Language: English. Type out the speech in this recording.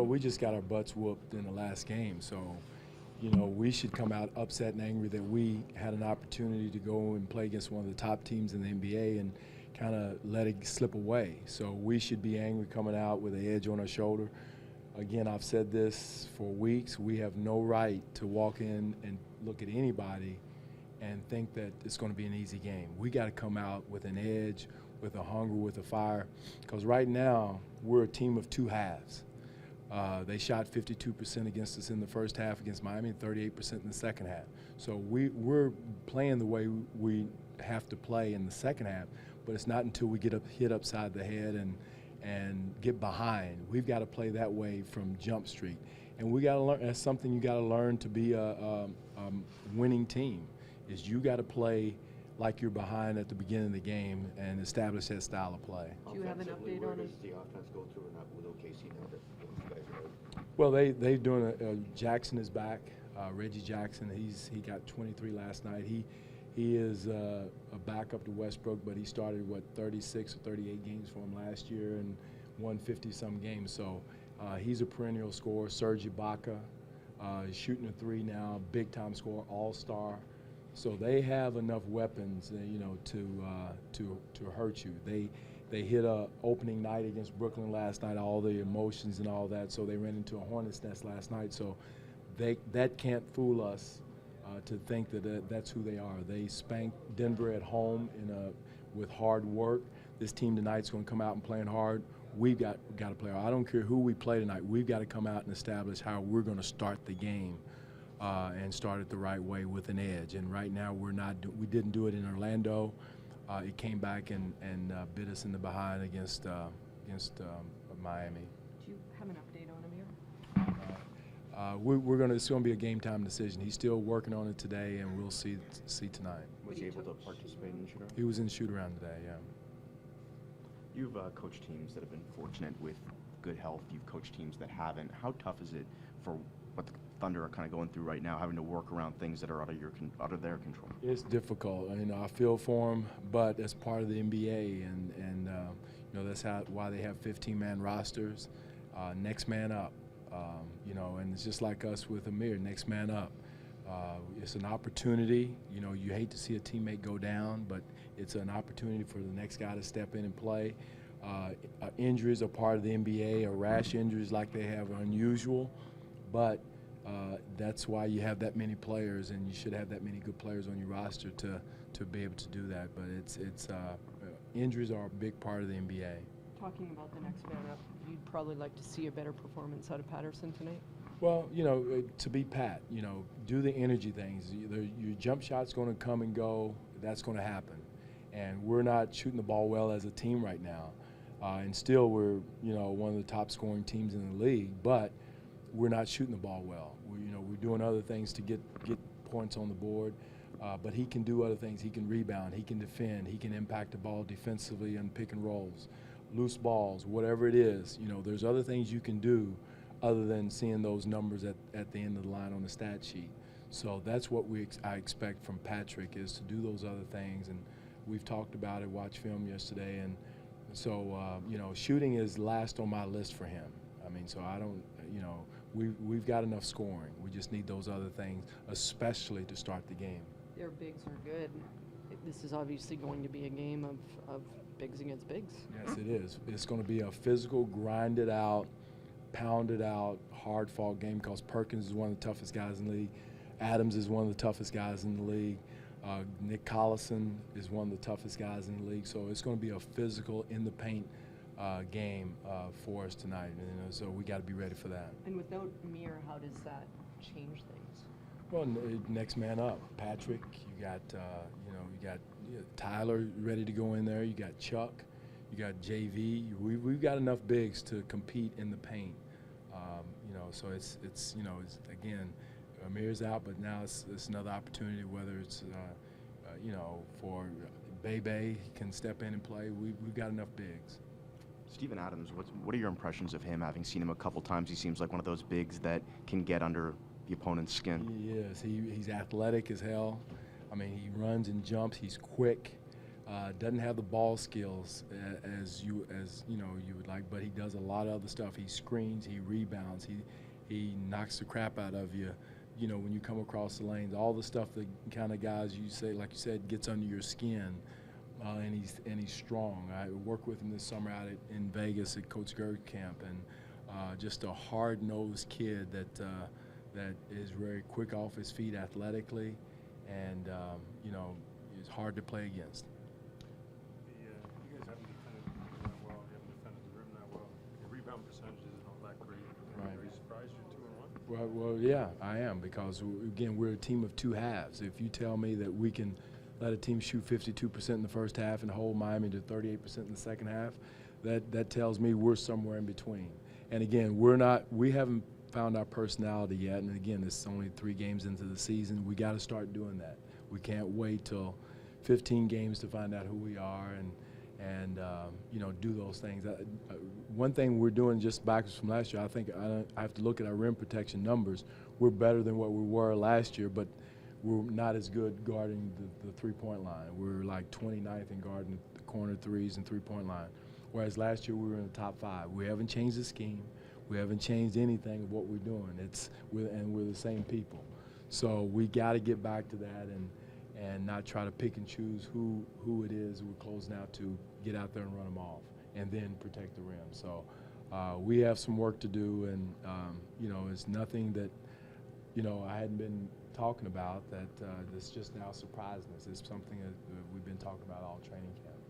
Well, we just got our butts whooped in the last game, so we should come out upset and angry that we had an opportunity to go and play against one of the top teams in the NBA and kind of let it slip away. So we should be angry coming out with an edge on our shoulder. Again, I've said this for weeks. We have no right to walk in and look at anybody and think that it's going to be an easy game. We got to come out with an edge, with a hunger, with a fire, because right now we're a team of two halves. They shot 52% against us in the first half against Miami and 38% in the second half. So we're playing the way we have to play in the second half, but it's not until we get hit upside the head and get behind. We've got to play that way from Jump Street. And we got to learn. That's something you got to learn to be a winning team, is you got to play like you're behind at the beginning of the game and establish that style of play. Do you have an update where on does it? the offense go to or not with Casey now that you guys are out? Well, they're doing Jackson is back. Reggie Jackson, he got 23 last night. He is a backup to Westbrook, but he started 36 or 38 games for him last year and won 50-some games. So he's a perennial scorer. Serge Ibaka is shooting a three now, big-time scorer, all-star. So they have enough weapons, to hurt you. They hit a opening night against Brooklyn last night, all the emotions and all that. So they ran into a hornet's nest last night. So that can't fool us to think that that's who they are. They spanked Denver at home with hard work. This team tonight's going to come out and playing hard. We've got to play hard. I don't care who we play tonight. We've got to come out and establish how we're going to start the game. And start it the right way with an edge. And right now we didn't do it in Orlando. It came back and bit us in the behind against Miami. Do you have an update on Amir? It's going to be a game time decision. He's still working on it today, and we'll see tonight. Was he able to participate in the shootaround? He was in shoot-around today, yeah. You've coached teams that have been fortunate with good health. You've coached teams that haven't. How tough is it for what the Thunder are kind of going through right now, having to work around things that are out of their control? It's difficult. I feel for them, but as part of the NBA, and that's why they have 15-man rosters. Next man up, and it's just like us with Amir. Next man up. It's an opportunity. You hate to see a teammate go down, but it's an opportunity for the next guy to step in and play. Injuries are part of the NBA. Rash injuries like they have are unusual, but that's why you have that many players, and you should have that many good players on your roster to be able to do that. But injuries are a big part of the NBA. Talking about the next man up, you'd probably like to see a better performance out of Patterson tonight? Well, to be Pat, do the energy things. Your jump shot's going to come and go. That's going to happen. And we're not shooting the ball well as a team right now. And still we're, one of the top scoring teams in the league, but we're not shooting the ball well. We're doing other things to get points on the board. But he can do other things. He can rebound. He can defend. He can impact the ball defensively and pick and rolls, loose balls, whatever it is. There's other things you can do other than seeing those numbers at the end of the line on the stat sheet. So that's what I expect from Patrick, is to do those other things. And we've talked about it, watched film yesterday. And so, shooting is last on my list for him. So I don't, we've got enough scoring. We just need those other things, especially to start the game. Their bigs are good. This is obviously going to be a game of bigs against bigs. Yes, it is. It's going to be a physical, grinded out, pounded out, hard-fought game, because Perkins is one of the toughest guys in the league. Adams is one of the toughest guys in the league. Nick Collison is one of the toughest guys in the league. So it's going to be a physical, in-the-paint game for us tonight. So we got to be ready for that. And without Amir, how does that change things? Well, next man up. Patrick, you got Tyler ready to go in there. You got Chuck. You got JV. We've got enough bigs to compete in the paint. So it's again, Amir's out, but now it's another opportunity. Whether it's for Bebe, he can step in and play. We've got enough bigs. Steven Adams, what are your impressions of him? Having seen him a couple times, he seems like one of those bigs that can get under the opponent's skin. He is. He's athletic as hell. He runs and jumps. He's quick. Doesn't have the ball skills as you know you would like, but he does a lot of other stuff. He screens, he rebounds, he knocks the crap out of you. You know, when you come across the lanes, all the stuff that kind of guys you say, like you said, gets under your skin. And he's strong. I worked with him this summer out in Vegas at Coach Gerg camp, and just a hard-nosed kid that is very quick off his feet athletically, and you know, is hard to play against. You guys haven't defended that well. You haven't defended the rim that well. Your rebound percentages are not that great. Right. Are you surprised you're 2-1? Well, yeah, I am, because again, we're a team of two halves. If you tell me that we can let a team shoot 52% in the first half and hold Miami to 38% in the second half, that tells me we're somewhere in between. And again, we haven't found our personality yet. And again, it's only 3 games into the season. We got to start doing that. We can't wait till 15 games to find out who we are and you know, do those things. One thing we're doing just backwards from last year, I think I have to look at our rim protection numbers. We're better than what we were last year, but we're not as good guarding the three-point line. We're like 29th in guarding the corner threes and three-point line, whereas last year we were in the top 5. We haven't changed the scheme. We haven't changed anything of what we're doing. We're the same people. So we got to get back to that and not try to pick and choose who it is we're closing out to, get out there and run them off, and then protect the rim. So we have some work to do, and you know, it's nothing that, you know, I hadn't been talking about that's just now surprising us. It's something that we've been talking about all training camp.